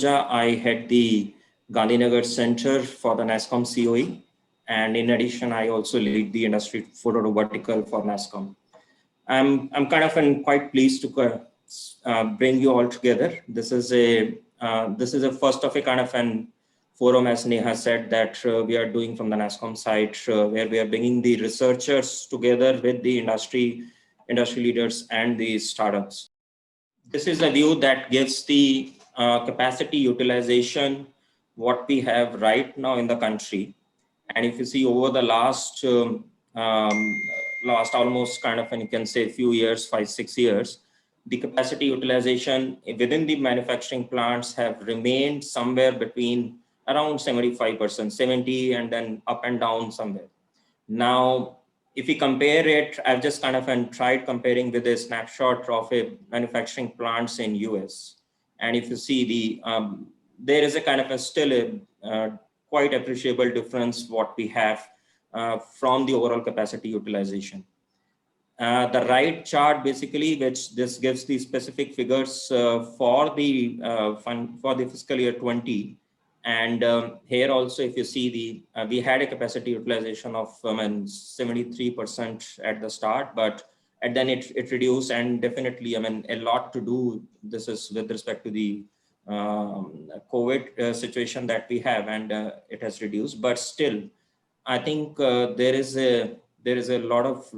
Saluja. I head the Gandhinagar Center for the NASSCOM CoE. And in addition, I also lead the industry photo vertical for NASSCOM. I'm kind of quite pleased to bring you all together. This is a first of a kind of an forum, as Neha said, that we are doing from the NASSCOM side, where we are bringing the researchers together with the industry leaders and the startups. This is a view that gives the capacity utilization, what we have right now in the country. And if you see over the last almost kind of, and you can say few years, 5-6 years, the capacity utilization within the manufacturing plants have remained somewhere between around 75%, 70, and then up and down somewhere. Now, if we compare it, I've just kind of tried comparing with a snapshot of a manufacturing plants in US. And if you see there is a kind of still a quite appreciable difference what we have from the overall capacity utilization. The right chart basically, which this gives the specific figures for the fiscal year 20. And here also, if you see we had a capacity utilization of 73% at the start, but and then it reduced, and definitely, a lot to do. This is with respect to the COVID situation that we have, and it has reduced. But still, I think there is a lot of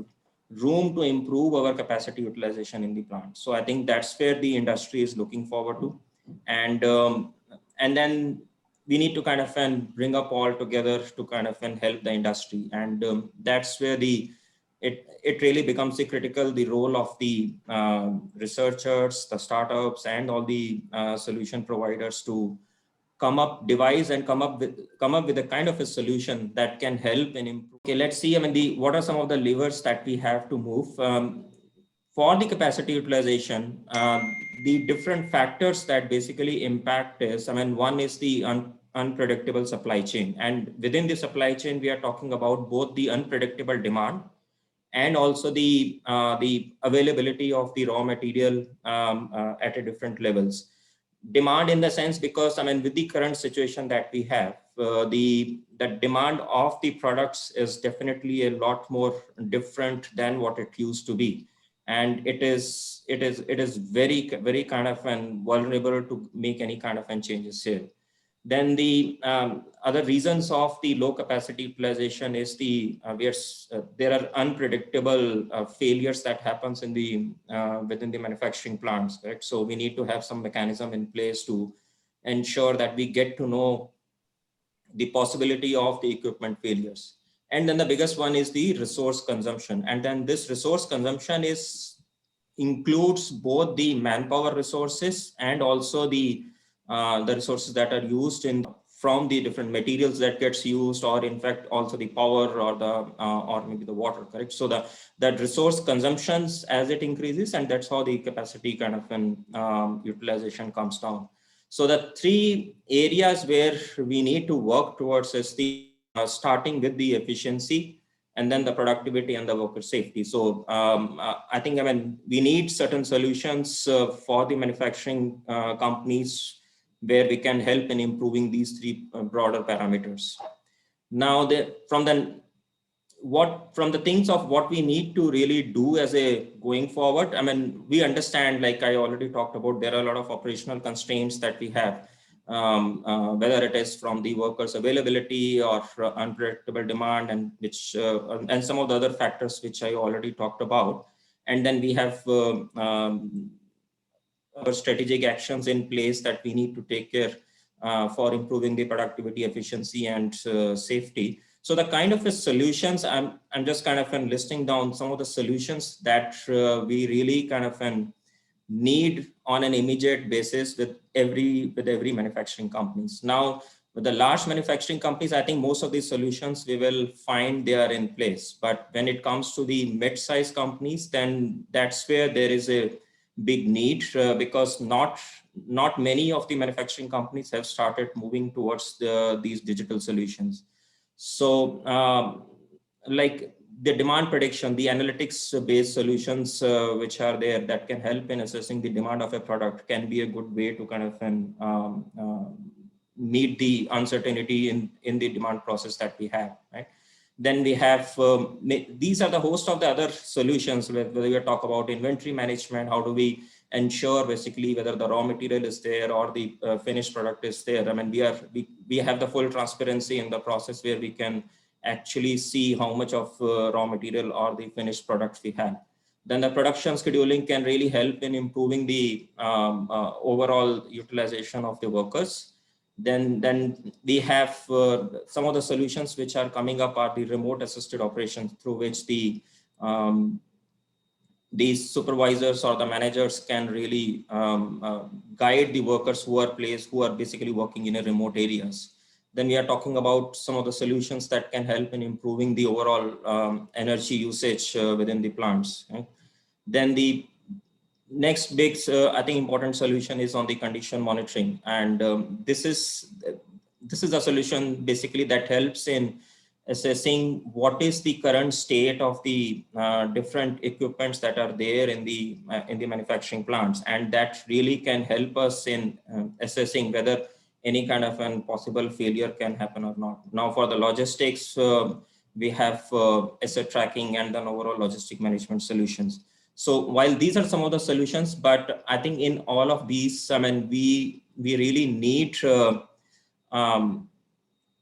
room to improve our capacity utilization in the plant. So I think that's where the industry is looking forward to, and then we need to kind of bring up all together to kind of help the industry, and that's where it really becomes critical, the role of the researchers, the startups, and all the solution providers to come up with a kind of a solution that can help and improve. Okay, let's see. What are some of the levers that we have to move for the capacity utilization? The different factors that basically impact is, one is the unpredictable supply chain, and within the supply chain, we are talking about both the unpredictable demand and also the availability of the raw material at a different levels. Demand in the sense, because with the current situation that we have, the demand of the products is definitely a lot more different than what it used to be, and it is very, very kind of vulnerable to make any kind of changes here. Then the other reasons of the low capacity utilization is there are unpredictable failures that happens in within the manufacturing plants, correct? So we need to have some mechanism in place to ensure that we get to know the possibility of the equipment failures. And then the biggest one is the resource consumption. And then this resource consumption includes both the manpower resources and also the resources that are used from the different materials that gets used, or in fact also the power or maybe the water, correct? So that resource consumptions as it increases, and that's how the capacity kind of utilization comes down. So the three areas where we need to work towards is the starting with the efficiency, and then the productivity and the worker safety. So I think we need certain solutions for the manufacturing companies where we can help in improving these three broader parameters. Now, from the things of what we need to really do as going forward, we understand, like I already talked about, there are a lot of operational constraints that we have, whether it is from the workers' availability or unpredictable demand, and some of the other factors which I already talked about. And then we have strategic actions in place that we need to take care for improving the productivity, efficiency, and safety. So the kind of solutions, I'm just kind of listing down some of the solutions that we really kind of need on an immediate basis with every manufacturing companies. Now, with the large manufacturing companies, I think most of these solutions we will find they are in place. But when it comes to the mid-sized companies, then that's where there is a big need, because not many of the manufacturing companies have started moving towards these digital solutions. So like the demand prediction, the analytics-based solutions which are there that can help in assessing the demand of a product can be a good way to kind of meet the uncertainty in the demand process that we have, right? Then we have, these are the host of the other solutions, whether we talk about inventory management, how do we ensure basically whether the raw material is there or the finished product is there. I mean, we have the full transparency in the process where we can actually see how much of raw material or the finished products we have. Then the production scheduling can really help in improving the overall utilization of the workers. Then we have some of the solutions which are coming up are the remote assisted operations, through which these supervisors or the managers can really guide the workers who are basically working in a remote areas. Then we are talking about some of the solutions that can help in improving the overall energy usage within the plants. Right? Then the next big, I think, important solution is on the condition monitoring, and this is a solution basically that helps in assessing what is the current state of the different equipments that are there in the manufacturing plants, and that really can help us in assessing whether any kind of an possible failure can happen or not. Now, for the logistics, we have asset tracking and then overall logistic management solutions. So while these are some of the solutions, but I think in all of these, I mean, we really need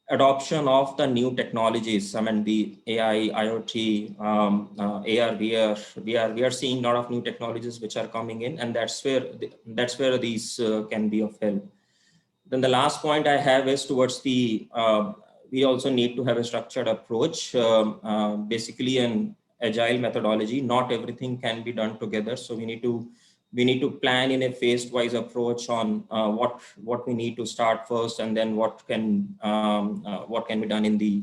adoption of the new technologies. I mean, the AI, IoT, AR, VR. We are seeing a lot of new technologies which are coming in, and that's where these can be of help. Then the last point I have is towards the, we also need to have a structured approach, basically an agile methodology. Not everything can be done together. So we need to plan in a phase-wise approach on what we need to start first, and then what can be done in the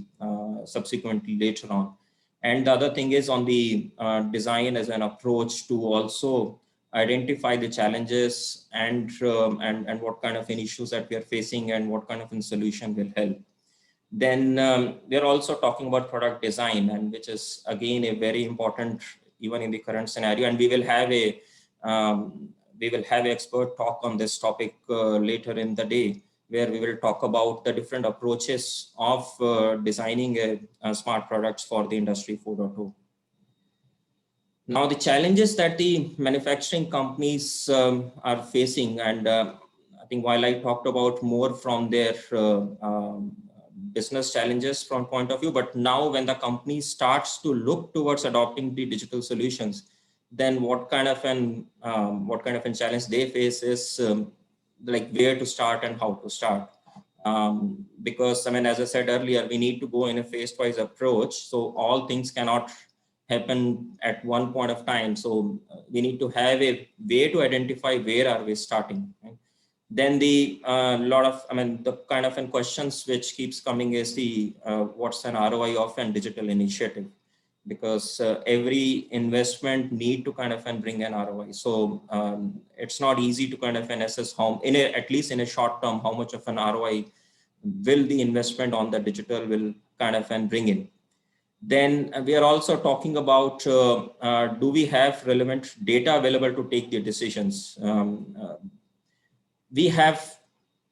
subsequently later on. And the other thing is on the design as an approach to also identify the challenges and what kind of issues that we are facing and what kind of a solution will help. Then we are also talking about product design, and which is again a very important even in the current scenario. And we will have an expert talk on this topic later in the day, where we will talk about the different approaches of designing smart products for the Industry 4.0. Now, the challenges that the manufacturing companies are facing, and I think while I talked about more from their business challenges from point of view, but now when the company starts to look towards adopting the digital solutions, then what kind of a challenge they face is like where to start and how to start. Because I mean, as I said earlier, we need to go in a phase-wise approach. So all things cannot happen at one point of time. So we need to have a way to identify where are we starting. Right? Then the the kind of questions which keeps coming is the what's an ROI of a digital initiative, because every investment need to kind of bring an ROI. So it's not easy to kind of assess how, at least in a short term, how much of an ROI will the investment on the digital will kind of bring in. Then we are also talking about do we have relevant data available to take the decisions? We have,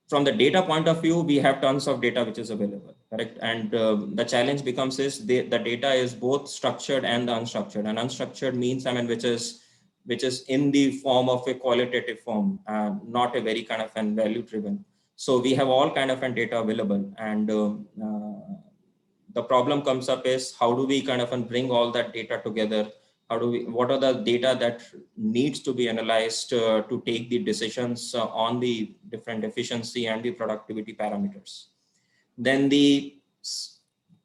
from the data point of view, we have tons of data which is available, correct? And the challenge becomes is the data is both structured and unstructured. And unstructured means, I mean, which is in the form of a qualitative form, not a very kind of value driven. So we have all kind of data available, and the problem comes up is how do we kind of bring all that data together? What are the data that needs to be analyzed to take the decisions on the different efficiency and the productivity parameters? Then the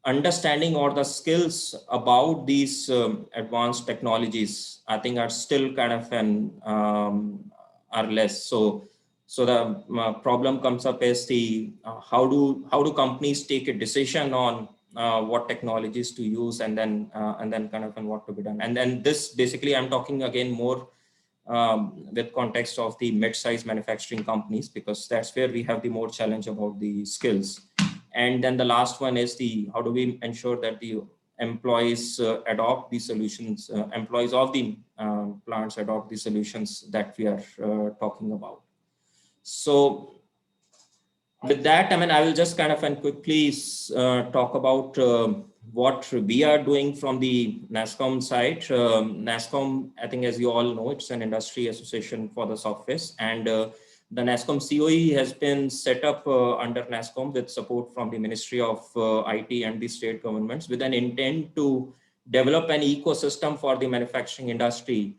understanding or the skills about these advanced technologies, I think, are still kind of are less. So the problem comes up is the how do companies take a decision on what technologies to use, and then kind of what to be done. And then this basically, I'm talking again more with context of the mid-sized manufacturing companies, because that's where we have the more challenge about the skills. And then the last one is the how do we ensure that the employees adopt the solutions, employees of the plants adopt the solutions that we are talking about. So with that, I mean, I will just kind of and quickly talk about what we are doing from the NASSCOM side. NASSCOM, I think, as you all know, it's an industry association for the software, and the NASSCOM CoE has been set up under NASSCOM with support from the Ministry of IT and the state governments, with an intent to develop an ecosystem for the manufacturing industry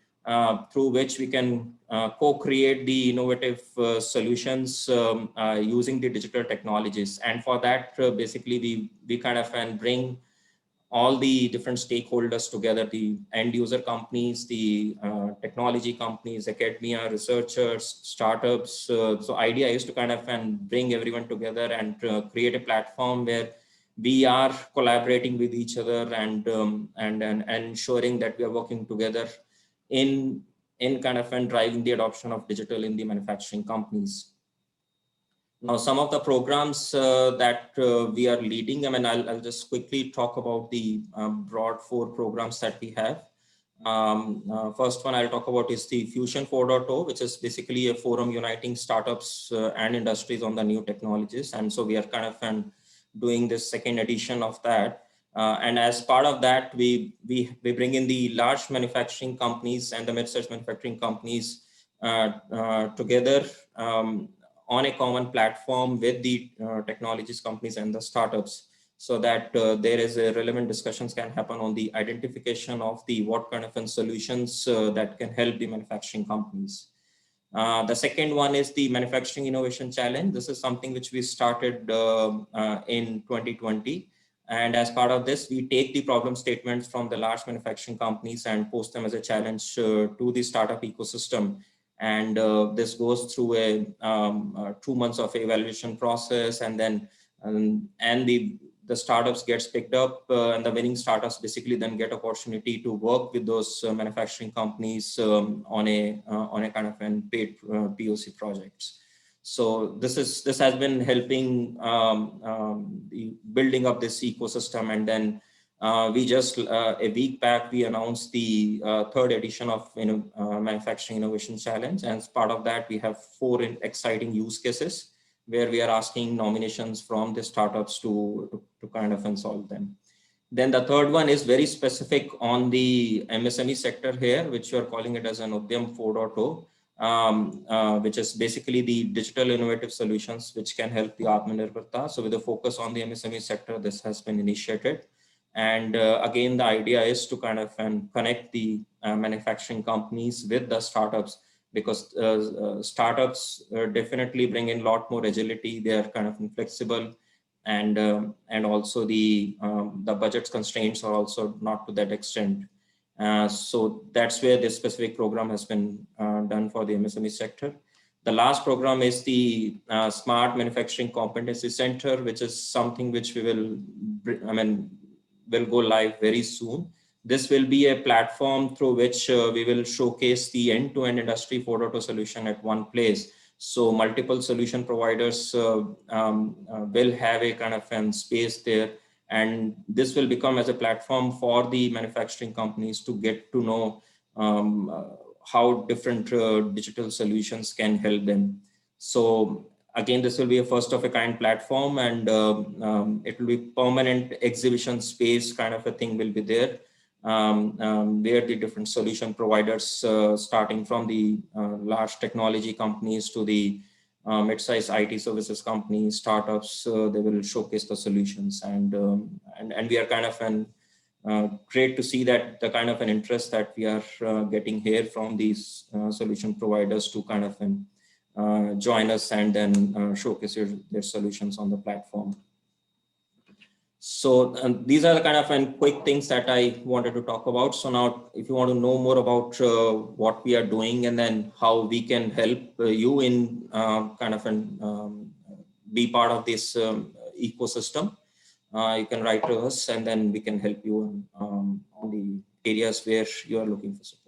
through which we can co-create the innovative solutions using the digital technologies. And for that, basically, we kind of bring all the different stakeholders together, the end user companies, the technology companies, academia, researchers, startups. So idea is to kind of bring everyone together and create a platform where we are collaborating with each other and ensuring that we are working together in kind of driving the adoption of digital in the manufacturing companies. Now, some of the programs that we are leading, I mean, I'll just quickly talk about the broad 4 programs that we have. First one I'll talk about is the Fusion 4.0, which is basically a forum uniting startups and industries on the new technologies. And so we are kind of doing this second edition of that. And as part of that, we bring in the large manufacturing companies and the mid-sized manufacturing companies together on a common platform with the technologies companies and the startups, so that there is a relevant discussions can happen on the identification of the what kind of solutions that can help the manufacturing companies. The second one is the Manufacturing Innovation Challenge. This is something which we started in 2020. And as part of this, we take the problem statements from the large manufacturing companies and post them as a challenge to the startup ecosystem. And this goes through a 2 months of evaluation process, and then the startups gets picked up, and the winning startups basically then get opportunity to work with those manufacturing companies on a kind of paid POC projects. So this has been helping the building up this ecosystem. And then we just a week back we announced the 3rd edition of Manufacturing Innovation Challenge, and as part of that we have 4 exciting use cases where we are asking nominations from the startups to kind of solve them. Then the 3rd one is very specific on the MSME sector here, which you are calling it as an Udyam 4.0. Which is basically the digital innovative solutions which can help the Atmanirbharta. So with a focus on the MSME sector, this has been initiated. And again, the idea is to kind of connect the manufacturing companies with the startups, because startups definitely bring in a lot more agility. They are kind of flexible, and also the budget constraints are also not to that extent. So that's where this specific program has been done for the MSME sector. The last program is the Smart Manufacturing Competency Center, which is something which we will go live very soon. This will be a platform through which we will showcase the end-to-end Industry 4.0 solution at one place. So multiple solution providers will have a kind of space there. And this will become as a platform for the manufacturing companies to get to know how different digital solutions can help them. So again, this will be a first of a kind platform, and it will be permanent exhibition space kind of a thing will be there, where the different solution providers, starting from the large technology companies to the mid-sized IT services companies, startups, they will showcase the solutions. And we are kind of great to see that the kind of an interest that we are getting here from these solution providers to kind of join us and then showcase their solutions on the platform. So these are the kind of quick things that I wanted to talk about. So now, if you want to know more about what we are doing and then how we can help you in kind of be part of this ecosystem, you can write to us, and then we can help you on the areas where you are looking for support.